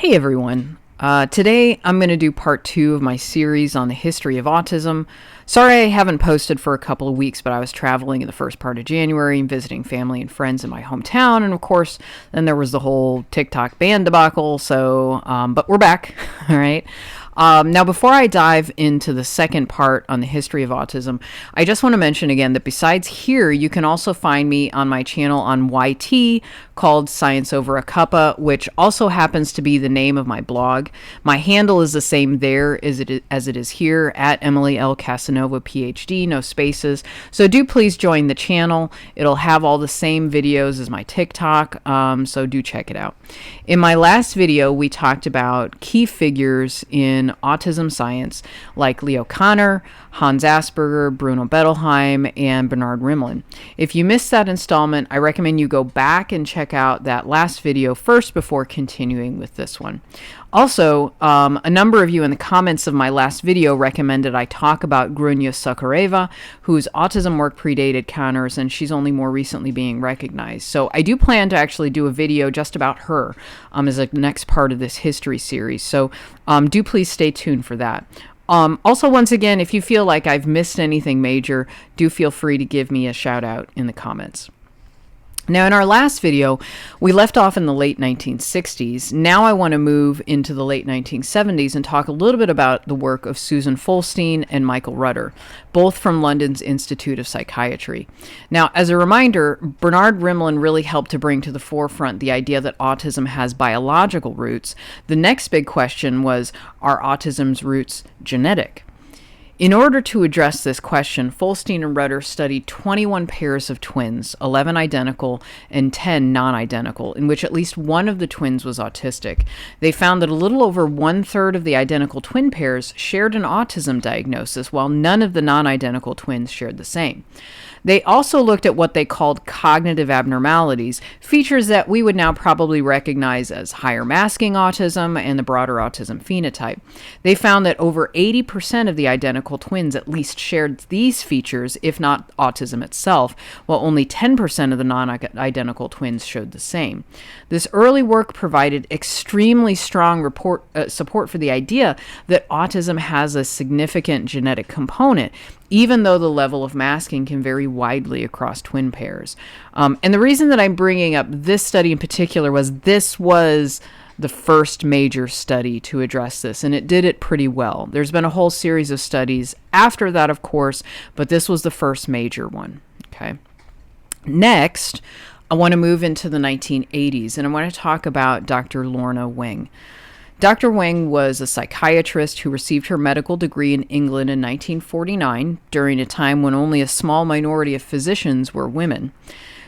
Hey everyone. Today I'm going to do part 2 of my series on the history of autism. Sorry I haven't posted for a couple of weeks, but I was traveling in the first part of January and visiting family and friends in my hometown. And of course, then there was the whole TikTok ban debacle. But we're back. All right. Now, before I dive into the second part on the history of autism, I just want to mention again that besides here, you can also find me on my channel on YT called Science Over a Cuppa, which also happens to be the name of my blog. My handle is the same there as it is here, at Emily L. Casanova, PhD, no spaces. So do please join the channel. It'll have all the same videos as my TikTok, so do check it out. In my last video, we talked about key figures in autism science like Leo Kanner, Hans Asperger, Bruno Bettelheim, and Bernard Rimland. If you missed that installment, I recommend you go back and check out that last video first before continuing with this one. Also, a number of you in the comments of my last video recommended I talk about Grunya Sakhareva, whose autism work predated Kanner's, and she's only more recently being recognized. So I do plan to actually do a video just about her as a next part of this history series. So do please stay tuned for that. Also, once again, if you feel like I've missed anything major, do feel free to give me a shout out in the comments. Now, in our last video, we left off in the late 1960s. Now I want to move into the late 1970s and talk a little bit about the work of Susan Folstein and Michael Rutter, both from London's Institute of Psychiatry. Now, as a reminder, Bernard Rimland really helped to bring to the forefront the idea that autism has biological roots. The next big question was, are autism's roots genetic? In order to address this question, Folstein and Rutter studied 21 pairs of twins, 11 identical and 10 non-identical, in which at least one of the twins was autistic. They found that a little over 1/3 of the identical twin pairs shared an autism diagnosis, while none of the non-identical twins shared the same. They also looked at what they called cognitive abnormalities, features that we would now probably recognize as higher masking autism and the broader autism phenotype. They found that over 80% of the identical twins at least shared these features, if not autism itself, while only 10% of the non-identical twins showed the same. This early work provided extremely strong support for the idea that autism has a significant genetic component, even though the level of masking can vary widely across twin pairs. And the reason that I'm bringing up this study in particular was this was the first major study to address this, and it did it pretty well. There's been a whole series of studies after that, of course, but this was the first major one. Okay. Next, I want to move into the 1980s, and I want to talk about Dr. Lorna Wing. Dr. Wing was a psychiatrist who received her medical degree in England in 1949, during a time when only a small minority of physicians were women.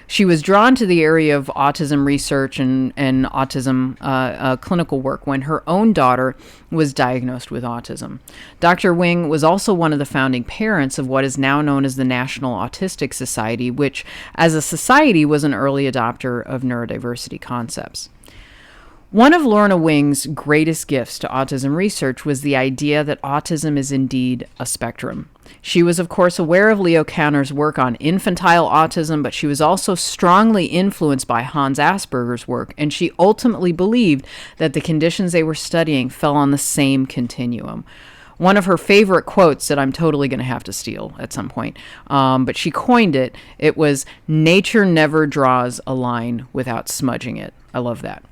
She was drawn to the area of autism research and autism clinical work when her own daughter was diagnosed with autism. Dr. Wing was also one of the founding parents of what is now known as the National Autistic Society, which, as a society, was an early adopter of neurodiversity concepts. One of Lorna Wing's greatest gifts to autism research was the idea that autism is indeed a spectrum. She was, of course, aware of Leo Kanner's work on infantile autism, but she was also strongly influenced by Hans Asperger's work, and she ultimately believed that the conditions they were studying fell on the same continuum. One of her favorite quotes that I'm totally going to have to steal at some point, but she coined it. It was, "Nature never draws a line without smudging it." I love that.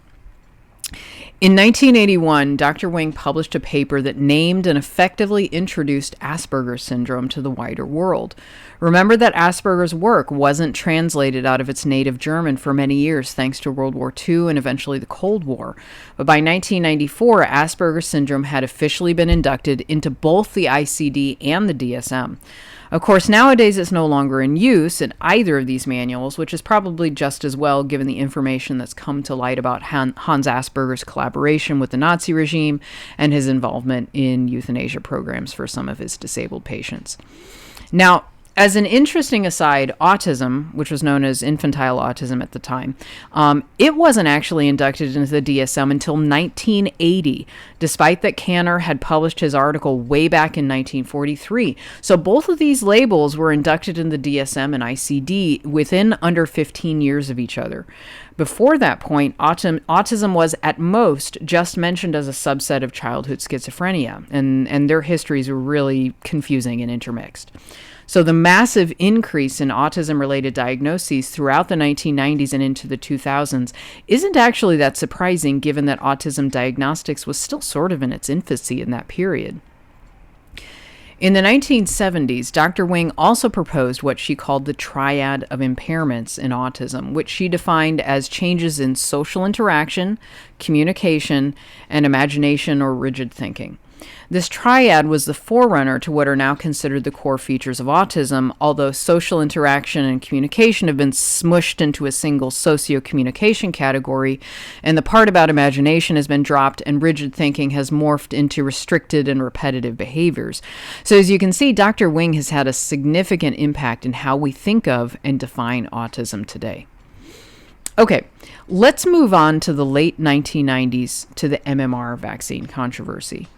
In 1981, Dr. Wing published a paper that named and effectively introduced Asperger's syndrome to the wider world. Remember that Asperger's work wasn't translated out of its native German for many years thanks to World War II and eventually the Cold War. But by 1994, Asperger's syndrome had officially been inducted into both the ICD and the DSM. Of course, nowadays it's no longer in use in either of these manuals, which is probably just as well given the information that's come to light about Hans Asperger's collaboration with the Nazi regime and his involvement in euthanasia programs for some of his disabled patients. Now, As an interesting aside, autism, which was known as infantile autism at the time, it wasn't actually inducted into the DSM until 1980, despite that Kanner had published his article way back in 1943. So both of these labels were inducted in the DSM and ICD within under 15 years of each other. Before that point, autism was at most just mentioned as a subset of childhood schizophrenia, and their histories were really confusing and intermixed. So the massive increase in autism-related diagnoses throughout the 1990s and into the 2000s isn't actually that surprising, given that autism diagnostics was still sort of in its infancy in that period. In the 1970s, Dr. Wing also proposed what she called the triad of impairments in autism, which she defined as changes in social interaction, communication, and imagination or rigid thinking. This triad was the forerunner to what are now considered the core features of autism, although social interaction and communication have been smushed into a single socio-communication category, and the part about imagination has been dropped, and rigid thinking has morphed into restricted and repetitive behaviors. So as you can see, Dr. Wing has had a significant impact in how we think of and define autism today. Okay, let's move on to the late 1990s to the MMR vaccine controversy.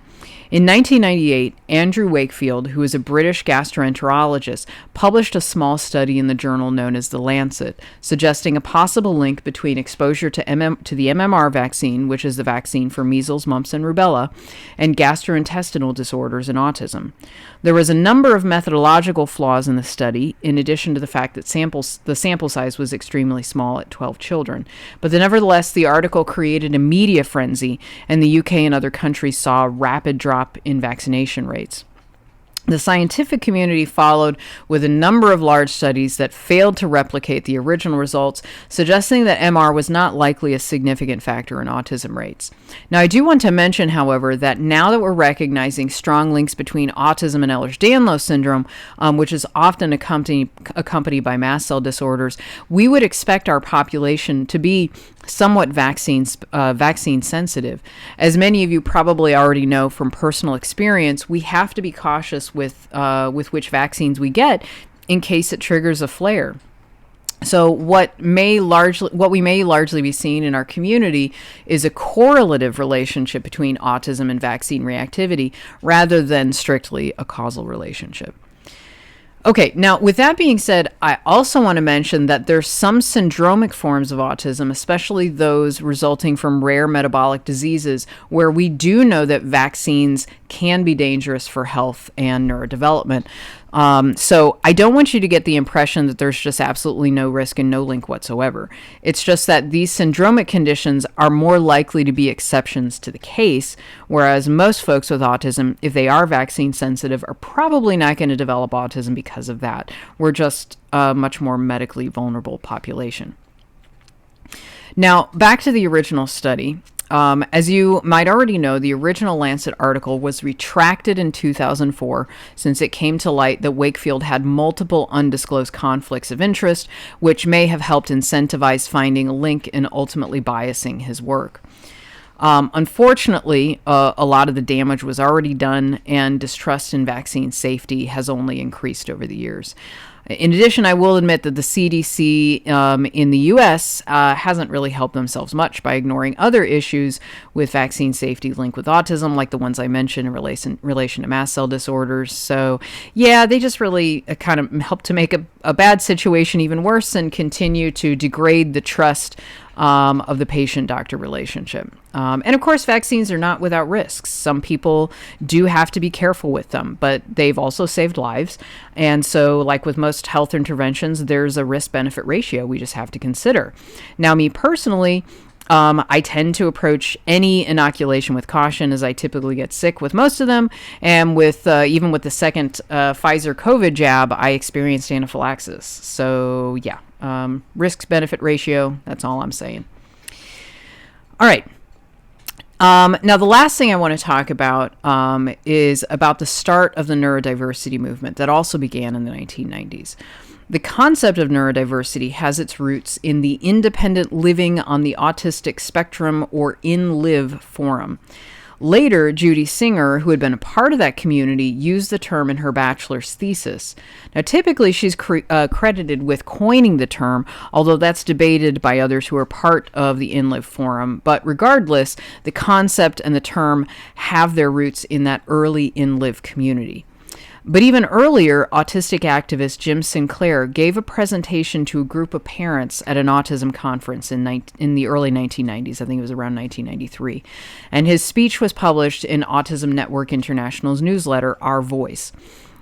In 1998, Andrew Wakefield, who is a British gastroenterologist, published a small study in the journal known as The Lancet, suggesting a possible link between exposure to the MMR vaccine, which is the vaccine for measles, mumps, and rubella, and gastrointestinal disorders and autism. There was a number of methodological flaws in the study, in addition to the fact that the sample size was extremely small at 12 children. But nevertheless, the article created a media frenzy, and the UK and other countries saw a rapid drop in vaccination rates. The scientific community followed with a number of large studies that failed to replicate the original results, suggesting that MR was not likely a significant factor in autism rates. Now, I do want to mention, however, that now that we're recognizing strong links between autism and Ehlers-Danlos syndrome, which is often accompanied by mast cell disorders, we would expect our population to be somewhat vaccine sensitive. As many of you probably already know from personal experience, we have to be cautious with which vaccines we get in case it triggers a flare. So what we may largely be seeing in our community is a correlative relationship between autism and vaccine reactivity rather than strictly a causal relationship. Okay, now with that being said, I also want to mention that there's some syndromic forms of autism, especially those resulting from rare metabolic diseases, where we do know that vaccines can be dangerous for health and neurodevelopment. So I don't want you to get the impression that there's just absolutely no risk and no link whatsoever. It's just that these syndromic conditions are more likely to be exceptions to the case, whereas most folks with autism, if they are vaccine sensitive, are probably not going to develop autism because of that. We're just a much more medically vulnerable population. Now, back to the original study. As you might already know, the original Lancet article was retracted in 2004 since it came to light that Wakefield had multiple undisclosed conflicts of interest, which may have helped incentivize finding a link and ultimately biasing his work. Unfortunately, a lot of the damage was already done, and distrust in vaccine safety has only increased over the years. In addition, I will admit that the CDC in the U.S. Hasn't really helped themselves much by ignoring other issues with vaccine safety linked with autism, like the ones I mentioned in relation to mast cell disorders. So, yeah, they just really kind of help to make a bad situation even worse and continue to degrade the trust of the patient-doctor relationship. And of course, vaccines are not without risks. Some people do have to be careful with them, but they've also saved lives. And so, like with most health interventions, there's a risk-benefit ratio we just have to consider. Now, me personally, I tend to approach any inoculation with caution, as I typically get sick with most of them. And with even with the second Pfizer COVID jab, I experienced anaphylaxis. So yeah, risk-benefit ratio, that's all I'm saying. All right. Now, the last thing I want to talk about is about the start of the neurodiversity movement that also began in the 1990s. The concept of neurodiversity has its roots in the Independent Living on the Autistic Spectrum, or INLIV forum. Later, Judy Singer, who had been a part of that community, used the term in her bachelor's thesis. Now, typically, she's credited with coining the term, although that's debated by others who are part of the InLive forum. But regardless, the concept and the term have their roots in that early InLive community. But even earlier, autistic activist Jim Sinclair gave a presentation to a group of parents at an autism conference in the early 1990s. I think it was around 1993. And his speech was published in Autism Network International's newsletter, Our Voice.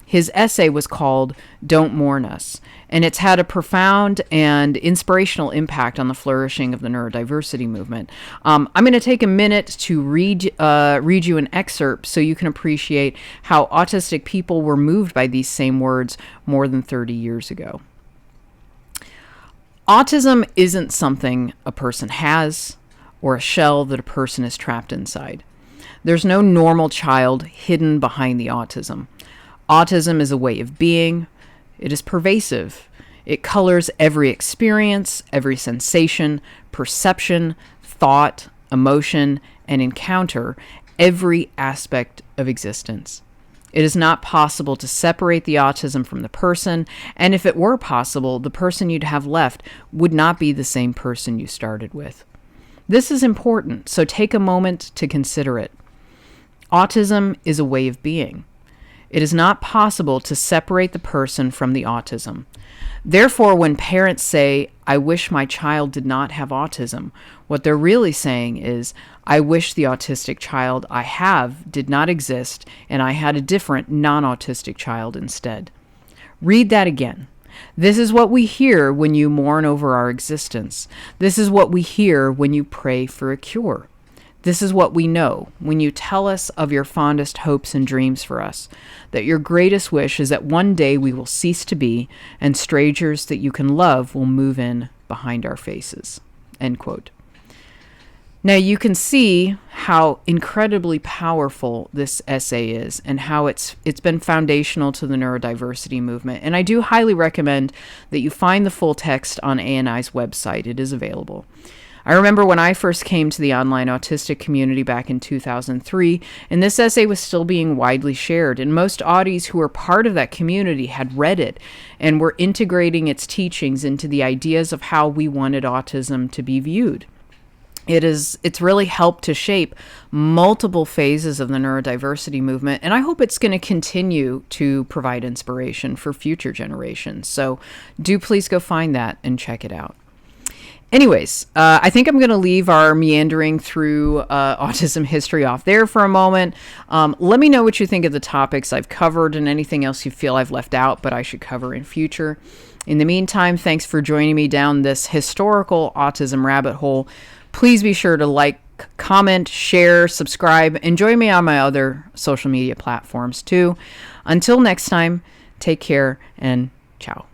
His essay was called Don't Mourn Us, and it's had a profound and inspirational impact on the flourishing of the neurodiversity movement. I'm going to take a minute to read you an excerpt so you can appreciate how autistic people were moved by these same words more than 30 years ago. Autism isn't something a person has or a shell that a person is trapped inside. There's no normal child hidden behind the autism. Autism is a way of being. It is pervasive. It colors every experience, every sensation, perception, thought, emotion, and encounter, every aspect of existence. It is not possible to separate the autism from the person, and if it were possible, the person you'd have left would not be the same person you started with. This is important, so take a moment to consider it. Autism is a way of being. It is not possible to separate the person from the autism. Therefore, when parents say, I wish my child did not have autism, what they're really saying is, I wish the autistic child I have did not exist and I had a different non-autistic child instead. Read that again. This is what we hear when you mourn over our existence. This is what we hear when you pray for a cure. This is what we know when you tell us of your fondest hopes and dreams for us, that your greatest wish is that one day we will cease to be, and strangers that you can love will move in behind our faces. End quote. Now you can see how incredibly powerful this essay is and how it's been foundational to the neurodiversity movement. And I do highly recommend that you find the full text on ANI's website. It is available. I remember when I first came to the online autistic community back in 2003, and this essay was still being widely shared, and most Audis who were part of that community had read it and were integrating its teachings into the ideas of how we wanted autism to be viewed. It's really helped to shape multiple phases of the neurodiversity movement, and I hope it's going to continue to provide inspiration for future generations. So do please go find that and check it out. Anyways, I think I'm going to leave our meandering through autism history off there for a moment. Let me know what you think of the topics I've covered and anything else you feel I've left out but I should cover in future. In the meantime, thanks for joining me down this historical autism rabbit hole. Please be sure to like, comment, share, subscribe, and join me on my other social media platforms too. Until next time, take care and ciao.